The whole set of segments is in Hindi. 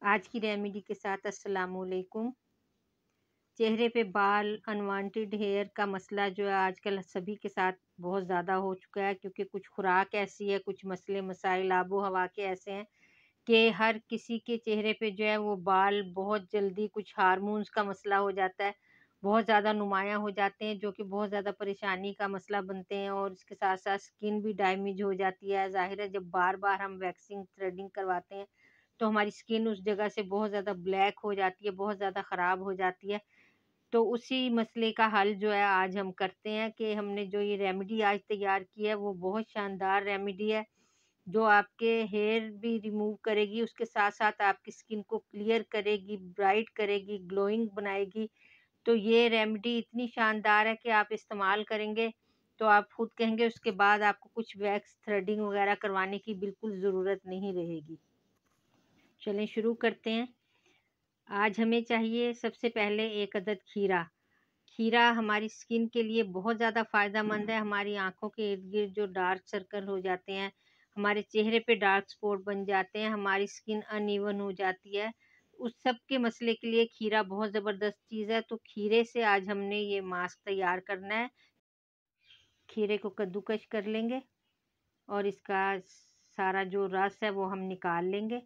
आज की रेमेडी के साथ अस्सलाम वालेकुम। चेहरे पे बाल, अनवांटेड हेयर का मसला जो है आजकल सभी के साथ बहुत ज़्यादा हो चुका है, क्योंकि कुछ खुराक ऐसी है, कुछ मसले मसाइल आबो-हवा के ऐसे हैं कि हर किसी के चेहरे पे जो है वो बाल बहुत जल्दी, कुछ हार्मोन्स का मसला हो जाता है, बहुत ज़्यादा नुमायाँ हो जाते हैं, जो कि बहुत ज़्यादा परेशानी का मसला बनते हैं और इसके साथ-साथ स्किन भी डैमेज हो जाती है। ज़ाहिर है जब बार-बार हम वैक्सिंग, थ्रेडिंग करवाते हैं तो हमारी स्किन उस जगह से बहुत ज़्यादा ब्लैक हो जाती है, बहुत ज़्यादा ख़राब हो जाती है। तो उसी मसले का हल जो है आज हम करते हैं कि हमने जो ये रेमेडी आज तैयार की है वो बहुत शानदार रेमेडी है, जो आपके हेयर भी रिमूव करेगी, उसके साथ-साथ आपकी स्किन को क्लियर करेगी, ब्राइट करेगी, ग्लोइंग बनाएगी। तो ये रेमेडी इतनी शानदार है कि आप इस्तेमाल करेंगे तो आप खुद कहेंगे उसके बाद आपको कुछ वैक्स, थ्रेडिंग वग़ैरह करवाने की बिल्कुल ज़रूरत नहीं रहेगी। चलें शुरू करते हैं। आज हमें चाहिए सबसे पहले 1 अदद खीरा। खीरा हमारी स्किन के लिए बहुत ज़्यादा फ़ायदेमंद है। हमारी आँखों के इर्द-गिर्द जो डार्क सर्कल हो जाते हैं, हमारे चेहरे पे डार्क स्पॉट बन जाते हैं, हमारी स्किन अनइवन हो जाती है, उस सब के मसले के लिए खीरा बहुत ज़बरदस्त चीज़ है। तो खीरे से आज हमने ये मास्क तैयार करना है। खीरे को कद्दूकस कर लेंगे और इसका सारा जो रस है वो हम निकाल लेंगे।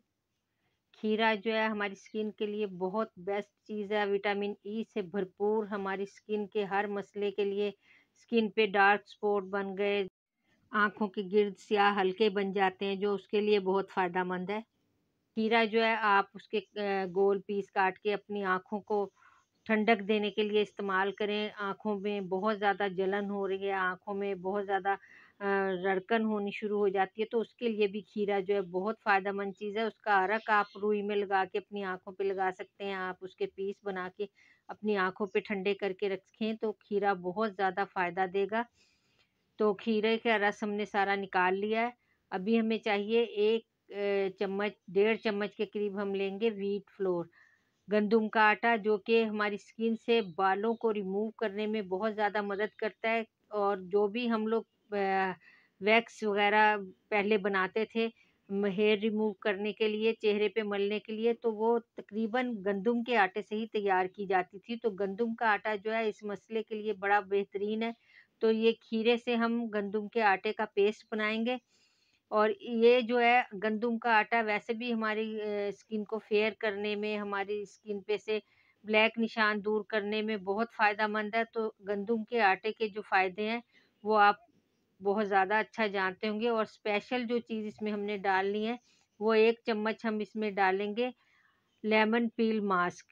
खीरा जो है हमारी स्किन के लिए बहुत बेस्ट चीज़ है, विटामिन ई से भरपूर, हमारी स्किन के हर मसले के लिए, स्किन पे डार्क स्पॉट बन गए, आँखों के गिर्द स्याह हल्के बन जाते हैं, जो उसके लिए बहुत फ़ायदेमंद है। खीरा जो है आप उसके गोल पीस काट के अपनी आँखों को ठंडक देने के लिए इस्तेमाल करें। आँखों में बहुत ज़्यादा जलन हो रही है, आँखों में बहुत ज़्यादा रड़कन होनी शुरू हो जाती है, तो उसके लिए भी खीरा जो है बहुत फ़ायदेमंद चीज़ है। उसका अरक आप रुई में लगा के अपनी आँखों पे लगा सकते हैं। आप उसके पीस बना के अपनी आँखों पे ठंडे करके रखें तो खीरा बहुत ज़्यादा फ़ायदा देगा। तो खीरे का रस हमने सारा निकाल लिया है। अभी हमें चाहिए 1 चम्मच, डेढ़ चम्मच के करीब हम लेंगे व्हीट फ्लोर, गंदुम का आटा, जो कि हमारी स्किन से बालों को रिमूव करने में बहुत ज़्यादा मदद करता है। और जो भी हम लोग वैक्स वग़ैरह पहले बनाते थे हेयर रिमूव करने के लिए, चेहरे पे मलने के लिए, तो वो तकरीबन गंदुम के आटे से ही तैयार की जाती थी। तो गंदुम का आटा जो है इस मसले के लिए बड़ा बेहतरीन है। तो ये खीरे से हम गंदुम के आटे का पेस्ट बनाएँगे। और ये जो है गंदुम का आटा वैसे भी हमारी स्किन को फेयर करने में, हमारी स्किन पे से ब्लैक निशान दूर करने में बहुत फ़ायदेमंद है। तो गंदुम के आटे के जो फ़ायदे हैं, वो आप बहुत ज़्यादा अच्छा जानते होंगे। और स्पेशल जो चीज़ इसमें हमने डालनी है, वो 1 चम्मच हम इसमें डालेंगे लेमन पील मास्क।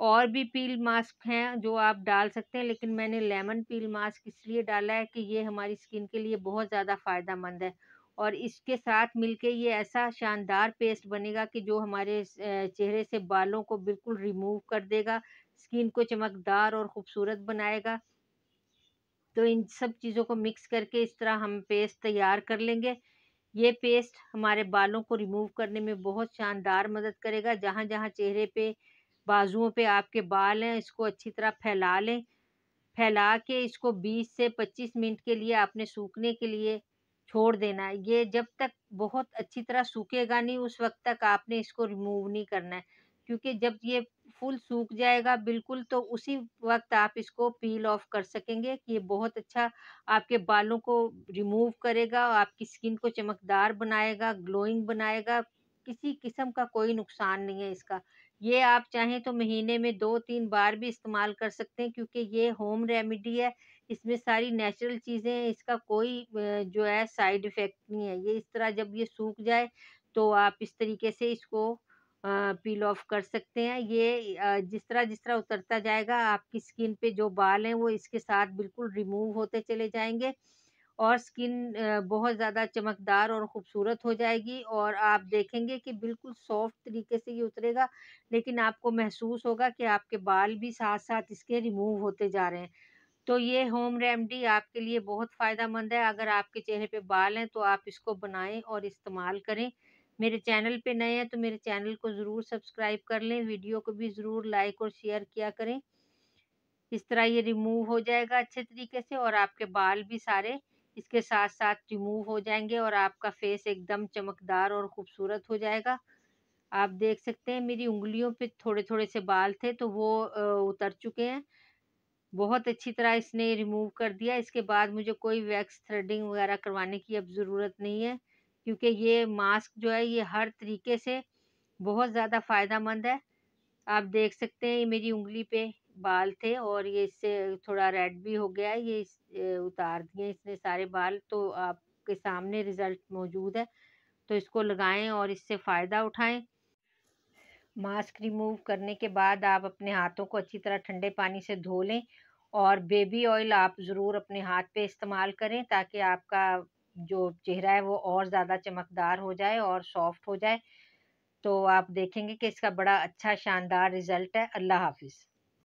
और भी पील मास्क हैं जो आप डाल सकते हैं, लेकिन मैंने लेमन पील मास्क इसलिए डाला है कि ये हमारी स्किन के लिए बहुत ज़्यादा फ़ायदेमंद है। और इसके साथ मिलके ये ऐसा शानदार पेस्ट बनेगा कि जो हमारे चेहरे से बालों को बिल्कुल रिमूव कर देगा, स्किन को चमकदार और खूबसूरत बनाएगा। तो इन सब चीज़ों को मिक्स करके इस तरह हम पेस्ट तैयार कर लेंगे। ये पेस्ट हमारे बालों को रिमूव करने में बहुत शानदार मदद करेगा। जहाँ-जहाँ चेहरे पे, बाजुओं पे आपके बाल हैं, इसको अच्छी तरह फैला लें। फैला के इसको 20 से 25 मिनट के लिए आपने सूखने के लिए छोड़ देना है। ये जब तक बहुत अच्छी तरह सूखेगा नहीं, उस वक़्त तक आपने इसको रिमूव नहीं करना है। क्योंकि जब ये फुल सूख जाएगा बिल्कुल, तो उसी वक़्त आप इसको पील ऑफ कर सकेंगे कि ये बहुत अच्छा आपके बालों को रिमूव करेगा, आपकी स्किन को चमकदार बनाएगा, ग्लोइंग बनाएगा। किसी किस्म का कोई नुकसान नहीं है इसका। ये आप चाहें तो महीने में 2-3 बार भी इस्तेमाल कर सकते हैं, क्योंकि ये होम रेमेडी है। इसमें सारी नेचुरल चीज़ें हैं, इसका कोई जो है साइड इफ़ेक्ट नहीं है। ये इस तरह जब ये सूख जाए तो आप इस तरीके से इसको पील ऑफ कर सकते हैं। ये जिस तरह उतरता जाएगा आपकी स्किन पे जो बाल हैं वो इसके साथ बिल्कुल रिमूव होते चले जाएँगे और स्किन बहुत ज़्यादा चमकदार और खूबसूरत हो जाएगी और आप देखेंगे कि बिल्कुल सॉफ्ट तरीके से ये उतरेगा, लेकिन आपको महसूस होगा कि आपके बाल भी साथ-साथ इसके रिमूव होते जा रहे हैं। तो ये होम रेमेडी आपके लिए बहुत फ़ायदेमंद है। अगर आपके चेहरे पे बाल हैं तो आप इसको बनाएँ और इस्तेमाल करें। मेरे चैनल पे नए हैं तो मेरे चैनल को ज़रूर सब्सक्राइब कर लें, वीडियो को भी ज़रूर लाइक और शेयर किया करें। इस तरह ये रिमूव हो जाएगा अच्छे तरीके से और आपके बाल भी सारे इसके साथ-साथ रिमूव हो जाएँगे और आपका फेस एकदम चमकदार और खूबसूरत हो जाएगा। आप देख सकते हैं मेरी उँगलियों पे थोड़े-थोड़े से बाल थे तो वो उतर चुके हैं। बहुत अच्छी तरह इसने रिमूव कर दिया। इसके बाद मुझे कोई वैक्स थ्रेडिंग वगैरह करवाने की अब ज़रूरत नहीं है, क्योंकि ये मास्क जो है ये हर तरीके से बहुत ज़्यादा फ़ायदेमंद है। आप देख सकते हैं ये मेरी उँगली पे बाल थे और ये इससे थोड़ा रेड भी हो गया है। ये उतार दिए इसने सारे बाल, तो आपके सामने रिज़ल्ट मौजूद है। तो इसको लगाएँ और इससे फ़ायदा उठाएँ। मास्क रिमूव करने के बाद आप अपने हाथों को अच्छी तरह ठंडे पानी से धो लें और बेबी ऑयल आप ज़रूर अपने हाथ पे इस्तेमाल करें, ताकि आपका जो चेहरा है वो और ज़्यादा चमकदार हो जाए और सॉफ्ट हो जाए। तो आप देखेंगे कि इसका बड़ा अच्छा शानदार रिज़ल्ट है। अल्लाह हाफ़िज़।